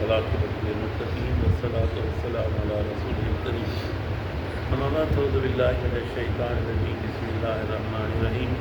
والعاقبۃ للمتقین والصلاۃ والسلام علی رسول الکریم اما بعد اعوذ باللہ من الشیطان الرجیم بسم اللہ الرحمن الرحیم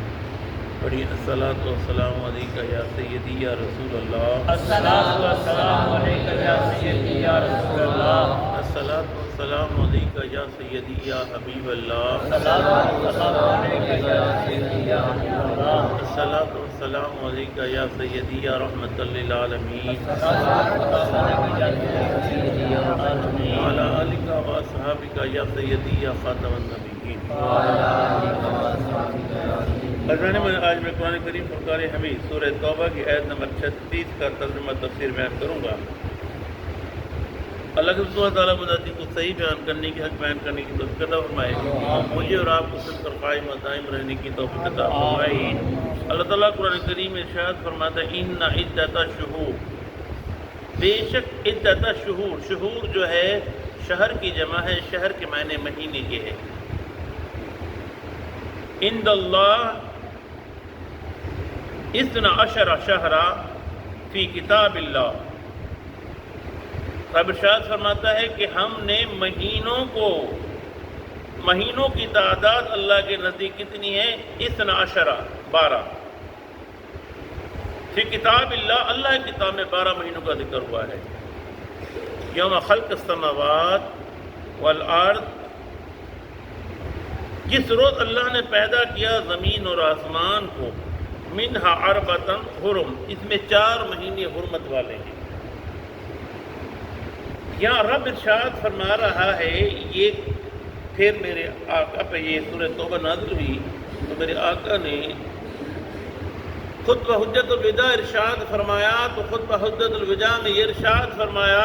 پڑھیے الصلاۃ والسلام علیک یا سیدی یا رسول اللہ الصلاۃ والسلام علیک یا سیدی یا رسول اللہ الصلاۃ والسلام علیک یا سیدی یا حبیب اللہ الصلاۃ والسلام علیک یا سیدی یا حبیب اللہ الصلاۃ والسلام علیک یا سیدی یا رحمۃ للعالمین الصلاۃ والسلام علیک یا سیدی یا رحمۃ للعالمین وعلی آلک و اصحابک یا سیدی یا خاتم النبیین وعلی آلک و اصحابک یا سیدی حضران میں آج میں قرآن کریم فرقان حمید سورہ توبہ کی آیت نمبر 36 کا ترجمہ تفسیر بیان کروں گا۔ اللہ سبحانہ تعالیٰ مدتی کو صحیح بیان کرنے کی حق بیان کرنے کی توفیق عطا فرمائے، مجھے اور آپ کو سن کر قائم و دائم رہنے کی توفیق عطا فرمائے۔ اللہ تعالیٰ قرآن کریم میں ارشاد فرماتا ہے ان عدت الشہور، بے شک عدت الشہور، شہور جو ہے شہر کی جمع ہے، شہر کے معنی مہینے کے ہے۔ عند اللہ 12 شہرا فی کتاب اللہ، رب ارشاد فرماتا ہے کہ ہم نے مہینوں کی تعداد اللہ کے نزدیک کتنی ہے؟ 12 فی کتاب اللہ، اللہ کی کتاب میں 12 مہینوں کا ذکر ہوا ہے۔ یوم خلق السماوات والارض، جس روز اللہ نے پیدا کیا زمین اور آسمان کو، منہا اربعۃ حرم، اس میں 4 مہینے حرمت والے ہیں۔ یہاں رب ارشاد فرما رہا ہے، یہ پھر میرے آقا پہ یہ سورہ توبہ نازل ہوئی تو میرے آقا نے خطبہ حجت الوداع ارشاد فرمایا، تو خطبہ حجت الوداع میں یہ ارشاد فرمایا،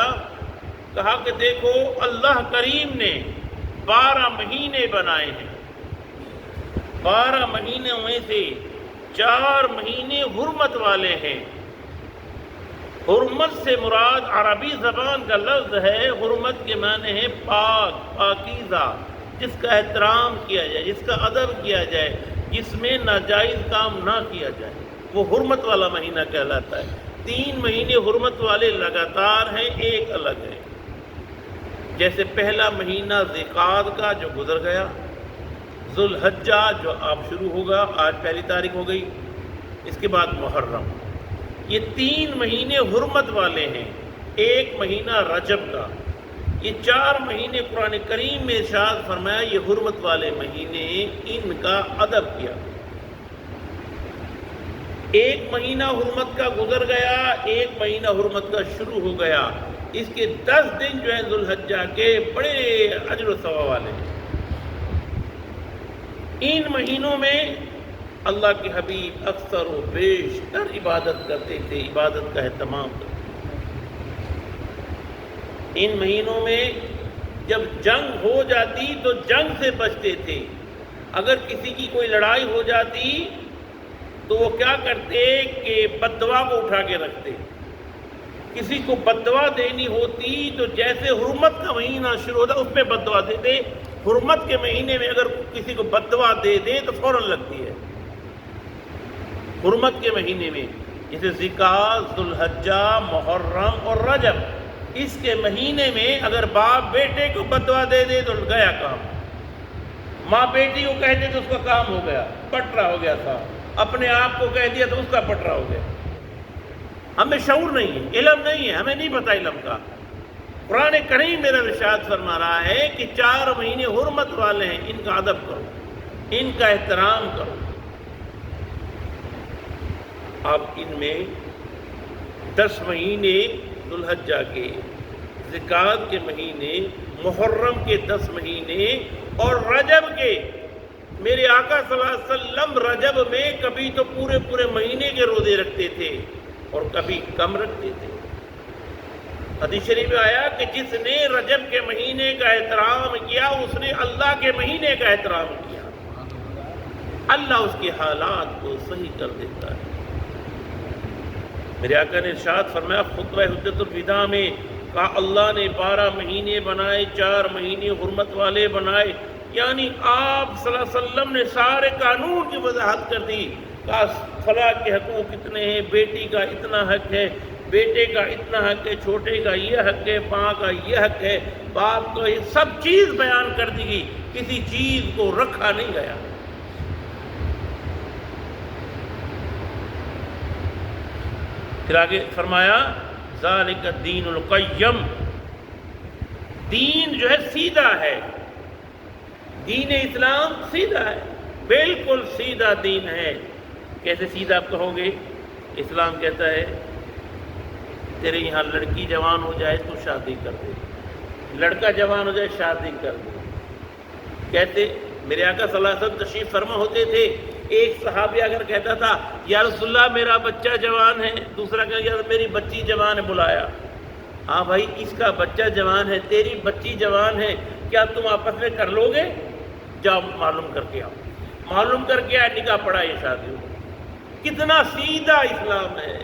کہا کہ دیکھو اللہ کریم نے 12 مہینے بنائے ہیں، 12 مہینے میں سے 4 مہینے حرمت والے ہیں۔ حرمت سے مراد عربی زبان کا لفظ ہے، حرمت کے معنی ہے پاک، پاکیزہ، جس کا احترام کیا جائے، جس کا ادب کیا جائے، جس میں ناجائز کام نہ کیا جائے، وہ حرمت والا مہینہ کہلاتا ہے۔ 3 مہینے حرمت والے لگاتار ہیں، ایک الگ ہے، جیسے پہلا مہینہ ذیقعدہ کا جو گزر گیا، ذوالحجہ جو اب شروع ہوگا، آج پہلی تاریخ ہو گئی، اس کے بعد محرم، یہ 3 مہینے حرمت والے ہیں، ایک مہینہ رجب کا، یہ 4 مہینے قرآن کریم میں ارشاد فرمایا یہ حرمت والے مہینے، ان کا ادب کیا۔ ایک مہینہ حرمت کا گزر گیا، ایک مہینہ حرمت کا شروع ہو گیا، اس کے 10 دن جو ہیں ذوالحجہ کے بڑے اجر و ثواب والے ہیں۔ ان مہینوں میں اللہ کے حبیب اکثر و بیشتر عبادت کرتے تھے، عبادت کا اہتمام کرتے تھے۔ ان مہینوں میں جب جنگ ہو جاتی تو جنگ سے بچتے تھے، اگر کسی کی کوئی لڑائی ہو جاتی تو وہ کیا کرتے کہ بد دعا کو اٹھا کے رکھتے، کسی کو بد دعا دینی ہوتی تو جیسے حرمت کا مہینہ شروع ہوتا اس پہ بد دعا دیتے، حرمت کے مہینے میں اگر کسی کو بد دعا دے دے تو فوراً لگتی ہے۔ حرمت کے مہینے میں جیسے ذیقعدہ، ذوالحجہ، محرم اور رجب، اس کے مہینے میں اگر باپ بیٹے کو بد دعا دے دے تو گیا کام، ماں بیٹی کو کہہ دے تو اس کا کام ہو گیا، پٹرا ہو گیا تھا، اپنے آپ کو کہہ دیا تو اس کا پٹرا ہو گیا۔ ہمیں شعور نہیں ہے، علم نہیں ہے، ہمیں نہیں پتہ علم کا۔ قرآن کریم میرا ارشاد فرما رہا ہے کہ 4 مہینے حرمت والے ہیں، ان کا ادب کرو، ان کا احترام کرو۔ اب ان میں 10 مہینے ذوالحجہ کے، ذیقعدہ کے مہینے، محرم کے 10 مہینے اور رجب کے، میرے آقا صلی اللہ علیہ وسلم رجب میں کبھی تو پورے مہینے کے روزے رکھتے تھے اور کبھی کم رکھتے تھے۔ حدیث شریف میں آیا کہ جس نے رجب کے مہینے کا احترام کیا اس نے اللہ کے مہینے کا احترام کیا، اللہ اس کے حالات کو صحیح کر دیتا ہے۔ میرے آقا نے ارشاد فرمایا خطبہ حجت الوداع میں، کہا اللہ نے 12 مہینے بنائے، 4 مہینے حرمت والے بنائے، یعنی آپ صلی اللہ علیہ وسلم نے سارے قانون کی وضاحت کر دی، کہا فلاں کے حقوق کتنے ہیں، بیٹی کا اتنا حق ہے، بیٹے کا اتنا حق ہے، چھوٹے کا یہ حق ہے، ماں کا یہ حق ہے، باپ کا یہ سب چیز بیان کر دی گئی، کسی چیز کو رکھا نہیں گیا۔ پھر آگے فرمایا ذالک الدین القیم، دین جو ہے سیدھا ہے، دین اسلام سیدھا ہے، بالکل سیدھا دین ہے۔ کیسے سیدھا آپ کہو گے؟ اسلام کہتا ہے تیرے یہاں لڑکی جوان ہو جائے تو شادی کر دے، لڑکا جوان ہو جائے شادی کر دے۔ کہتے میرے آقا صلی اللہ علیہ وسلم تشریف فرما ہوتے تھے، ایک صحابی اگر کہتا تھا یا رسول اللہ میرا بچہ جوان ہے، دوسرا کہتا یا میری بچی جوان ہے، بلایا، ہاں بھائی اس کا بچہ جوان ہے، تیری بچی جوان ہے، کیا تم آپس میں کر لو گے؟ جاؤ معلوم کر کے آؤ، معلوم کر کے آئے، نکاح پڑھا، یہ شادی ہو۔ کتنا سیدھا اسلام ہے،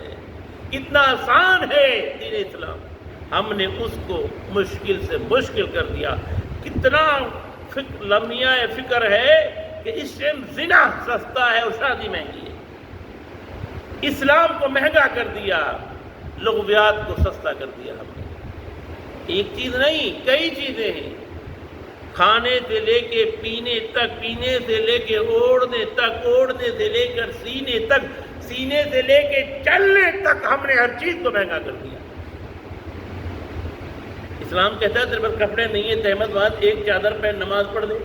کتنا آسان ہے دین اسلام، ہم نے اس کو مشکل سے مشکل کر دیا۔ کتنا لمحہ فکر ہے کہ اس ٹائم زنا سستا ہے اور شادی مہنگی ہے، اسلام کو مہنگا کر دیا، لغویات کو سستا کر دیا ہم نے۔ ایک چیز نہیں، کئی چیزیں ہیں، کھانے سے لے کے پینے تک، پینے سے لے کے اوڑھنے تک، اوڑھنے سے لے کر سینے تک، سینے سے لے کے چلنے تک، ہم نے ہر چیز کو مہنگا کر دیا۔ اسلام کہتا ہے تیرے پاس کپڑے نہیں ہیں، تہمت بعد ایک چادر پہن نماز پڑھ دے۔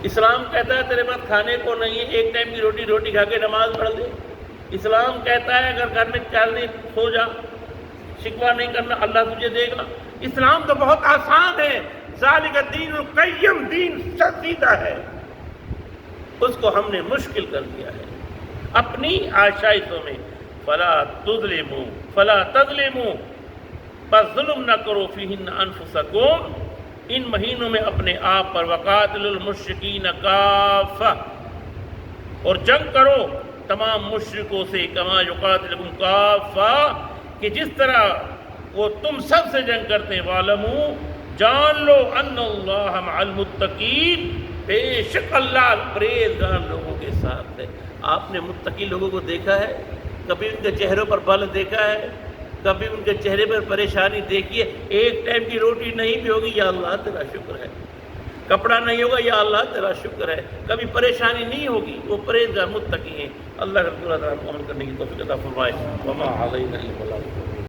اسلام کہتا ہے تیرے پاس کھانے کو نہیں ہے، ایک ٹائم کی روٹی کھا کے نماز پڑھ دے۔ اسلام کہتا ہے اگر گھر میں چلنے سو جا، شکوہ نہیں کرنا، اللہ تجھے دے گا۔ اسلام تو بہت آسان ہے، ذالک الدین القیم، دین سیدھا ہے، اس کو ہم نے مشکل کر دیا ہے اپنی آشائشوں میں۔ فلا تظلموا فلا تظلموا، بس ظلم نہ کرو، فیہن انفسکم، ان مہینوں میں اپنے آپ پر، وقاتل المشرکین کافہ، اور جنگ کرو تمام مشرکوں سے، کما یقاتلکم کافہ، کہ جس طرح وہ تم سب سے جنگ کرتے ہیں، وَاعْلَمُوا، جان لو، ان اللہ مع المتقین، بے شک اللہ پرہیزگار لوگوں کے ساتھ ہے۔ آپ نے متقی لوگوں کو دیکھا ہے؟ کبھی ان کے چہروں پر بل دیکھا ہے؟ کبھی ان کے چہرے پر پریشانی دیکھی ہے؟ ایک ٹائم کی روٹی نہیں بھی ہوگی، یا اللہ تیرا شکر ہے، کپڑا نہیں ہوگا، یا اللہ تیرا شکر ہے، کبھی پریشانی نہیں ہوگی، وہ پرہیزگار متقی ہیں۔ اللہ رب العالمین عمل کرنے کی توفیق عطا فرمائے۔ وما علینا الا البلاغ۔